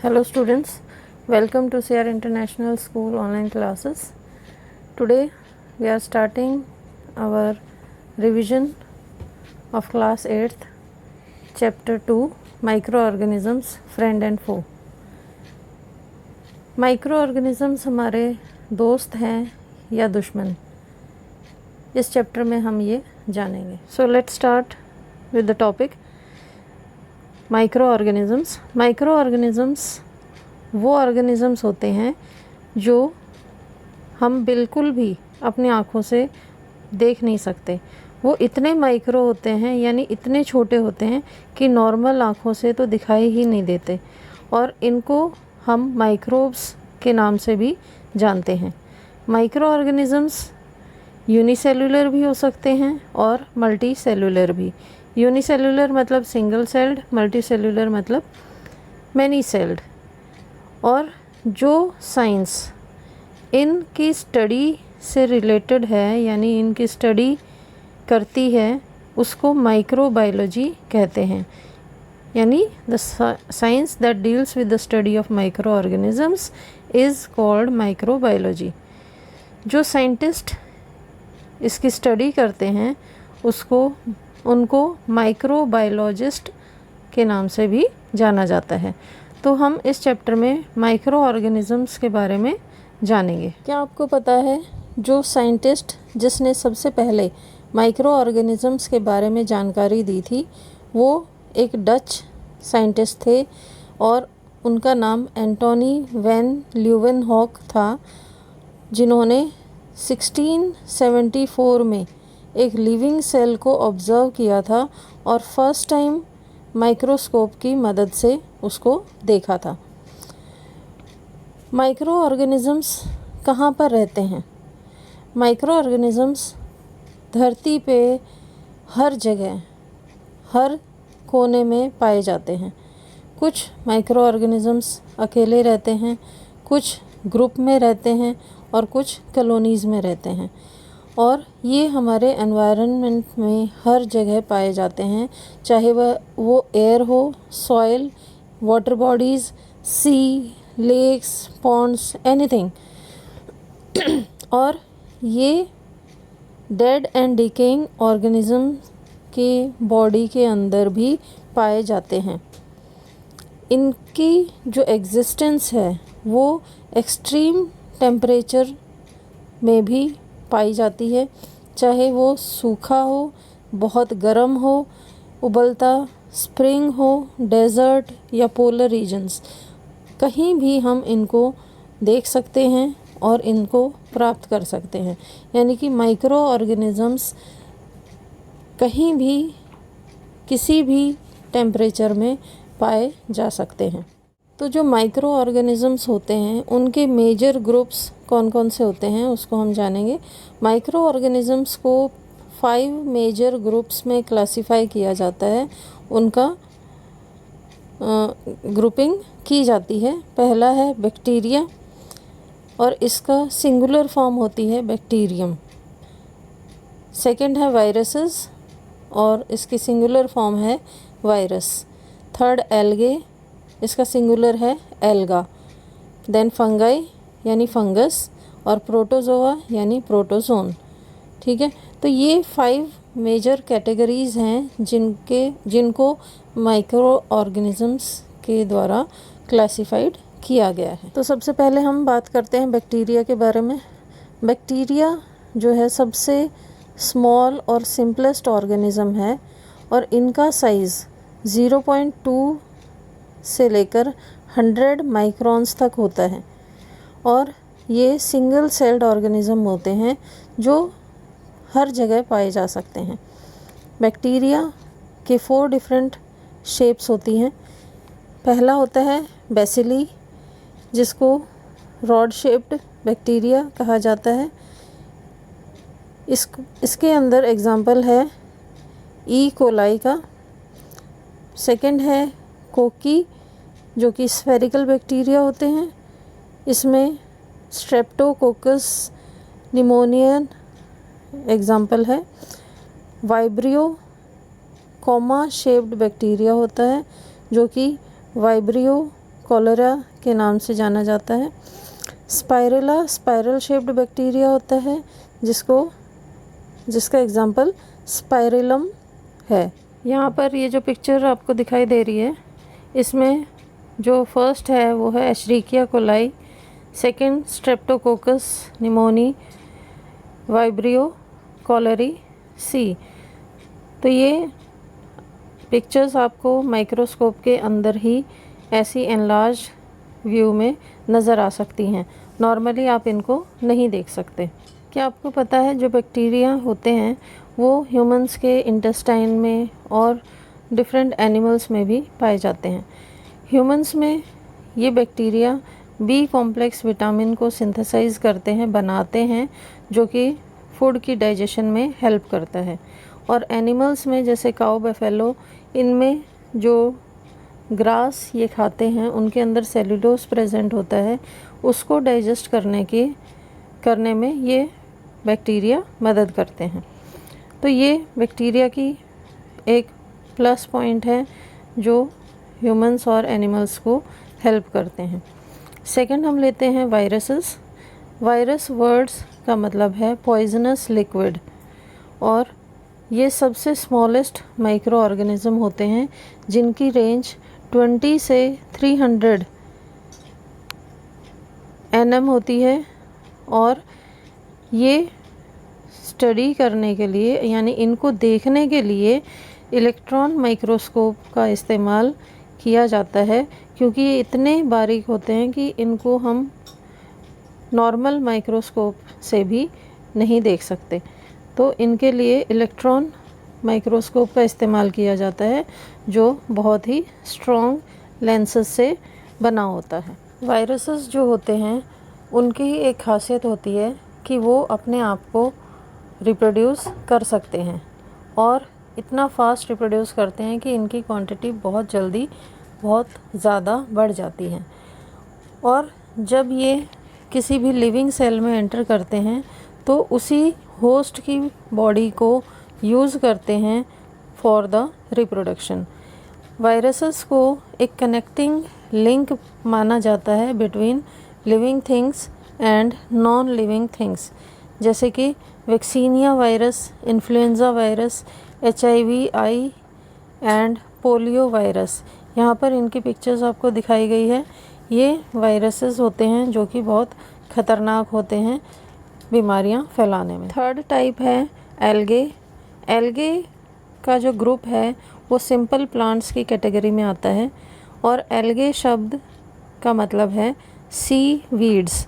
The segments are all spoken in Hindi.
Hello students, welcome to CR International School online classes. Today we are starting our revision of class 8th chapter 2 microorganisms friend and foe. Microorganisms हमारे दोस्त हैं या दुश्मन, इस चैप्टर में हम ये जानेंगे. So let's start with the topic. माइक्रोऑर्गेनिज़म्स वो ऑर्गेनिज़म्स होते हैं जो हम बिल्कुल भी अपनी आँखों से देख नहीं सकते. वो इतने माइक्रो होते हैं, यानी इतने छोटे होते हैं कि नॉर्मल आँखों से तो दिखाई ही नहीं देते, और इनको हम माइक्रोब्स के नाम से भी जानते हैं. माइक्रोऑर्गेनिज़म्स यूनिसेलुलर भी हो सकते हैं और मल्टी सेलुलर भी. यूनिसेलुलर मतलब सिंगल सेल्ड, मल्टी सेलुलर मतलब मैनी सेल्ड. और जो साइंस इनकी स्टडी से रिलेटेड है, यानी इनकी स्टडी करती है, उसको माइक्रोबायोलॉजी कहते हैं. यानी the science that deals with the study of micro organisms is called microbiology. जो साइंटिस्ट इसकी स्टडी करते हैं उनको माइक्रोबायोलॉजिस्ट के नाम से भी जाना जाता है. तो हम इस चैप्टर में माइक्रो ऑर्गेनिजम्स के बारे में जानेंगे. क्या आपको पता है, जो साइंटिस्ट जिसने सबसे पहले माइक्रो ऑर्गेनिजम्स के बारे में जानकारी दी थी, वो एक डच साइंटिस्ट थे और उनका नाम एंटोनी वैन ल्यूवेनहॉक था, जिन्होंने 1674 में एक लिविंग सेल को ऑब्ज़र्व किया था और फर्स्ट टाइम माइक्रोस्कोप की मदद से उसको देखा था. माइक्रो ऑर्गेनिजम्स कहाँ पर रहते हैं? माइक्रो ऑर्गेनिजम्स धरती पे हर जगह, हर कोने में पाए जाते हैं. कुछ माइक्रो ऑर्गेनिजम्स अकेले रहते हैं, कुछ ग्रुप में रहते हैं और कुछ कॉलोनीज़ में रहते हैं. और ये हमारे एनवायरनमेंट में हर जगह पाए जाते हैं, चाहे वो एयर हो, सॉइल, वाटर बॉडीज़, सी, लेक्स, पॉन्ड्स, एनीथिंग. और ये डेड एंड डिकेइंग ऑर्गेनिज्म के बॉडी के अंदर भी पाए जाते हैं. इनकी जो एग्जिस्टेंस है वो एक्सट्रीम टेम्परेचर में भी पाई जाती है, चाहे वो सूखा हो, बहुत गर्म हो, उबलता स्प्रिंग हो, डेज़र्ट या पोलर रीजन्स, कहीं भी हम इनको देख सकते हैं और इनको प्राप्त कर सकते हैं. यानी कि माइक्रो ऑर्गेनिजम्स कहीं भी किसी भी टेम्परेचर में पाए जा सकते हैं. तो जो माइक्रो ऑर्गेनिजम्स होते हैं उनके मेजर ग्रुप्स कौन कौन से होते हैं उसको हम जानेंगे. माइक्रो ऑर्गेनिजम्स को 5 मेजर ग्रुप्स में क्लासिफाई किया जाता है, उनका ग्रुपिंग की जाती है. पहला है बैक्टीरिया और इसका सिंगुलर फॉर्म होती है बैक्टीरियम. सेकंड है वायरसेस और इसकी सिंगुलर फॉर्म है वायरस. थर्ड एल्गे, इसका सिंगुलर है एल्गा. देन फंगाई यानी फंगस और प्रोटोजोआ यानी प्रोटोजोन. ठीक है, तो ये 5 मेजर कैटेगरीज़ हैं जिनको माइक्रो ऑर्गेनिजम्स के द्वारा क्लासिफाइड किया गया है. तो सबसे पहले हम बात करते हैं बैक्टीरिया के बारे में. बैक्टीरिया जो है सबसे स्मॉल और सिंपलेस्ट ऑर्गेनिज़म है और इनका साइज़ 0.2 से लेकर 100 माइक्रॉन्स तक होता है. और ये सिंगल सेल्ड ऑर्गेनिज़म होते हैं जो हर जगह पाए जा सकते हैं. बैक्टीरिया के 4 डिफरेंट शेप्स होती हैं. पहला होता है बेसिली, जिसको रॉड शेप्ड बैक्टीरिया कहा जाता है. इसके अंदर एग्जाम्पल है ई कोलाई का. सेकंड है कोकी, जो कि स्फेरिकल बैक्टीरिया होते हैं. इसमें स्ट्रेप्टोकोकस निमोनियन एग्जाम्पल है. वाइब्रियो कॉमा शेप्ड बैक्टीरिया होता है, जो कि वाइब्रियो कॉलेरा के नाम से जाना जाता है। स्पाइरुला स्पाइरल शेप्ड बैक्टीरिया होता है जिसका एग्जाम्पल स्पाइरुलम है। यहाँ पर ये जो पिक्चर आपको दिखाई दे रही है, इसमें जो फर्स्ट है वो है Escherichia coli, second streptococcus pneumoniae, vibrio cholerae सी। तो ये पिक्चर्स आपको माइक्रोस्कोप के अंदर ही ऐसी एनलार्ज व्यू में नज़र आ सकती हैं। नॉर्मली आप इनको नहीं देख सकते। क्या आपको पता है जो बैक्टीरिया होते हैं वो ह्यूमंस के इंटेस्टाइन में और डिफरेंट एनिमल्स में भी पाए जाते हैं। ह्यूमंस में ये बैक्टीरिया बी कॉम्प्लेक्स विटामिन को सिंथेसाइज करते हैं, बनाते हैं, जो कि फूड की डाइजेशन में हेल्प करता है। और एनिमल्स में जैसे काऊ, बफेलो, इनमें जो ग्रास ये खाते हैं उनके अंदर सेलुलोज प्रेजेंट होता है, उसको डाइजेस्ट करने में ये बैक्टीरिया मदद करते हैं। तो ये बैक्टीरिया की एक प्लस पॉइंट है जो ह्यूमंस और एनिमल्स को हेल्प करते हैं। सेकंड हम लेते हैं वायरसेस। वायरस वर्ड्स का मतलब है पॉइजनस लिक्विड, और ये सबसे स्मॉलेस्ट माइक्रो ऑर्गेनिज्म होते हैं जिनकी रेंज 20 से 300 nm होती है। और ये स्टडी करने के लिए, यानी इनको देखने के लिए इलेक्ट्रॉन माइक्रोस्कोप का इस्तेमाल किया जाता है, क्योंकि ये इतने बारीक होते हैं कि इनको हम नॉर्मल माइक्रोस्कोप से भी नहीं देख सकते। तो इनके लिए इलेक्ट्रॉन माइक्रोस्कोप का इस्तेमाल किया जाता है, जो बहुत ही स्ट्रॉन्ग लेंसेज से बना होता है। वायरसेस जो होते हैं उनकी एक खासियत होती है कि वो अपने आप को रिप्रोड्यूस कर सकते हैं, और इतना फास्ट रिप्रोड्यूस करते हैं कि इनकी क्वांटिटी बहुत जल्दी बहुत ज़्यादा बढ़ जाती है। और जब ये किसी भी लिविंग सेल में एंटर करते हैं तो उसी होस्ट की बॉडी को यूज़ करते हैं फॉर द रिप्रोडक्शन। वायरसेस को एक कनेक्टिंग लिंक माना जाता है between living things and non living things, जैसे कि vaccinia virus, influenza virus, HIV and polio virus. यहाँ पर इनकी पिक्चर्स आपको दिखाई गई है। ये वायरसेस होते हैं जो कि बहुत ख़तरनाक होते हैं बीमारियाँ फैलाने में। थर्ड टाइप है एल्गे। एल्गे का जो ग्रुप है वो सिंपल प्लांट्स की कैटेगरी में आता है, और एल्गे शब्द का मतलब है सी वीड्स।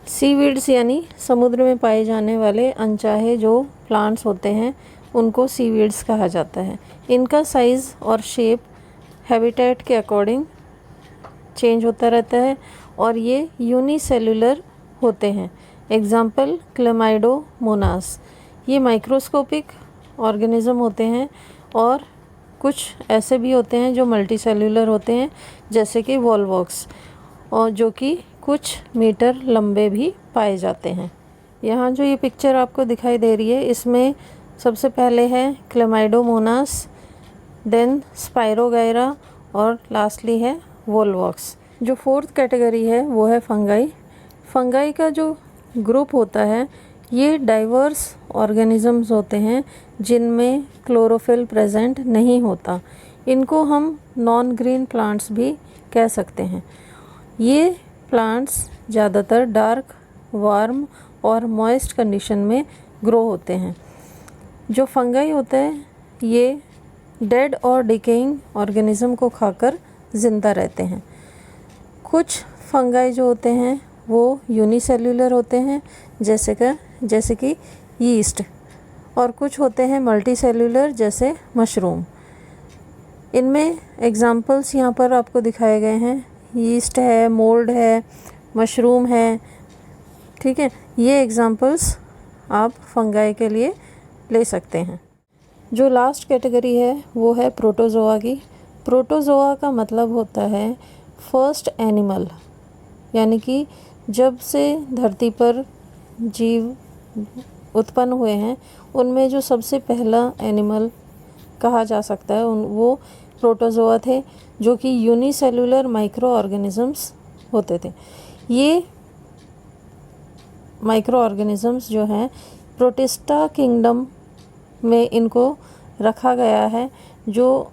सी वीड्स यानी समुद्र में पाए जाने वाले अनचाहे जो प्लांट्स होते हैं उनको सी वीड्स कहा जाता है। इनका साइज़ और शेप हैबिटेट के अकॉर्डिंग चेंज होता रहता है, और ये यूनिसेलुलर होते हैं। Example Chlamydomonas. ये माइक्रोस्कोपिक ऑर्गेनिज्म होते हैं, और कुछ ऐसे भी होते हैं जो मल्टीसेलुलर होते हैं, जैसे कि वॉल्वॉक्स, और जो कि कुछ मीटर लंबे भी पाए जाते हैं। यहाँ जो ये पिक्चर आपको दिखाई दे रही है, इसमें सबसे पहले है क्लेमाइडोमोनास, देन स्पाइरोगायरा, और लास्टली है वॉल्वॉक्स। जो फोर्थ कैटेगरी है वो है फंगाई। फंगाई का जो ग्रुप होता है ये डाइवर्स ऑर्गेनिजम्स होते हैं जिनमें क्लोरोफिल प्रेजेंट नहीं होता। इनको हम नॉन ग्रीन प्लांट्स भी कह सकते हैं। ये प्लांट्स ज़्यादातर डार्क, वार्म और मॉइस्ट कंडीशन में ग्रो होते हैं। जो फंगाई होते हैं ये डेड और डिकेइंग ऑर्गेनिज्म को खाकर ज़िंदा रहते हैं। कुछ फंगाई जो होते हैं वो यूनिसेल्युलर होते हैं, जैसे कि यीस्ट, और कुछ होते हैं मल्टीसेल्युलर जैसे मशरूम। इनमें एग्जाम्पल्स यहाँ पर आपको दिखाए गए हैं। यीस्ट है, मोल्ड है, मशरूम है, ठीक है। ये एग्जाम्पल्स आप फंगाई के लिए ले सकते हैं। जो लास्ट कैटेगरी है वो है प्रोटोजोआ की। प्रोटोजोआ का मतलब होता है फर्स्ट एनिमल, यानी कि जब से धरती पर जीव उत्पन्न हुए हैं उनमें जो सबसे पहला एनिमल कहा जा सकता है वो प्रोटोजोआ थे, जो कि यूनिसेलुलर माइक्रो ऑर्गेनिजम्स होते थे। ये माइक्रो ऑर्गेनिजम्स जो हैं प्रोटिस्टा किंगडम में इनको रखा गया है। जो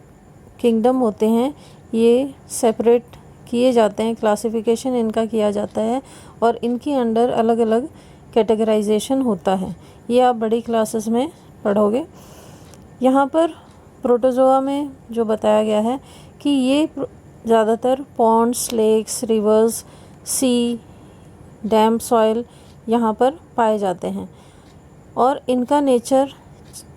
किंगडम होते हैं ये सेपरेट किए जाते हैं, क्लासिफिकेशन इनका किया जाता है और इनकी अंडर अलग अलग कैटेगराइजेशन होता है। ये आप बड़ी क्लासेस में पढ़ोगे। यहाँ पर प्रोटोजोआ में जो बताया गया है कि ये ज़्यादातर पॉन्ड्स, लेक्स, रिवर्स, सी, डैम्प सॉइल यहाँ पर पाए जाते हैं और इनका नेचर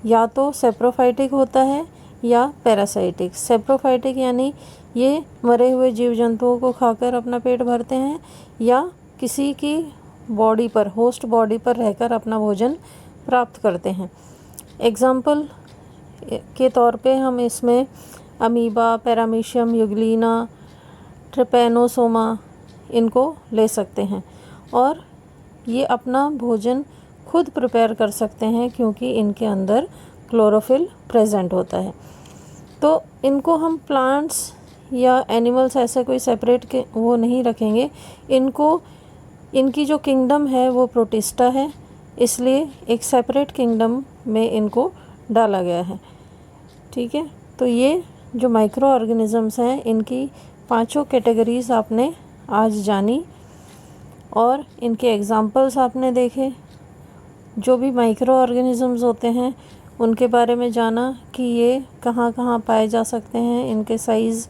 या तो सेप्रोफाइटिक होता है या पैरासाइटिक। सेप्रोफाइटिक यानी ये मरे हुए जीव जंतुओं को खाकर अपना पेट भरते हैं या किसी की बॉडी पर, होस्ट बॉडी पर रहकर अपना भोजन प्राप्त करते हैं। एग्जाम्पल के तौर पे हम इसमें अमीबा, पैरामीशियम, यूग्लिना, ट्रिपैनोसोमा इनको ले सकते हैं और ये अपना भोजन खुद प्रिपेयर कर सकते हैं क्योंकि इनके अंदर क्लोरोफिल प्रेजेंट होता है। तो इनको हम प्लांट्स या एनिमल्स ऐसा कोई सेपरेट के वो नहीं रखेंगे। इनकी जो किंगडम है वो प्रोटिस्टा है, इसलिए एक सेपरेट किंगडम में इनको डाला गया है। ठीक है, तो ये जो माइक्रो ऑर्गेनिजम्स हैं इनकी 5 कैटेगरीज आपने आज जानी और इनके एग्जाम्पल्स आपने देखे। जो भी माइक्रो ऑर्गेनिजम्स होते हैं उनके बारे में जाना कि ये कहाँ कहाँ पाए जा सकते हैं, इनके साइज़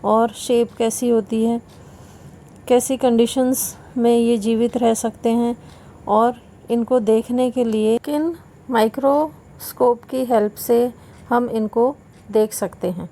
और शेप कैसी होती है, कैसी कंडीशंस में ये जीवित रह सकते हैं और इनको देखने के लिए किन माइक्रोस्कोप की हेल्प से हम इनको देख सकते हैं।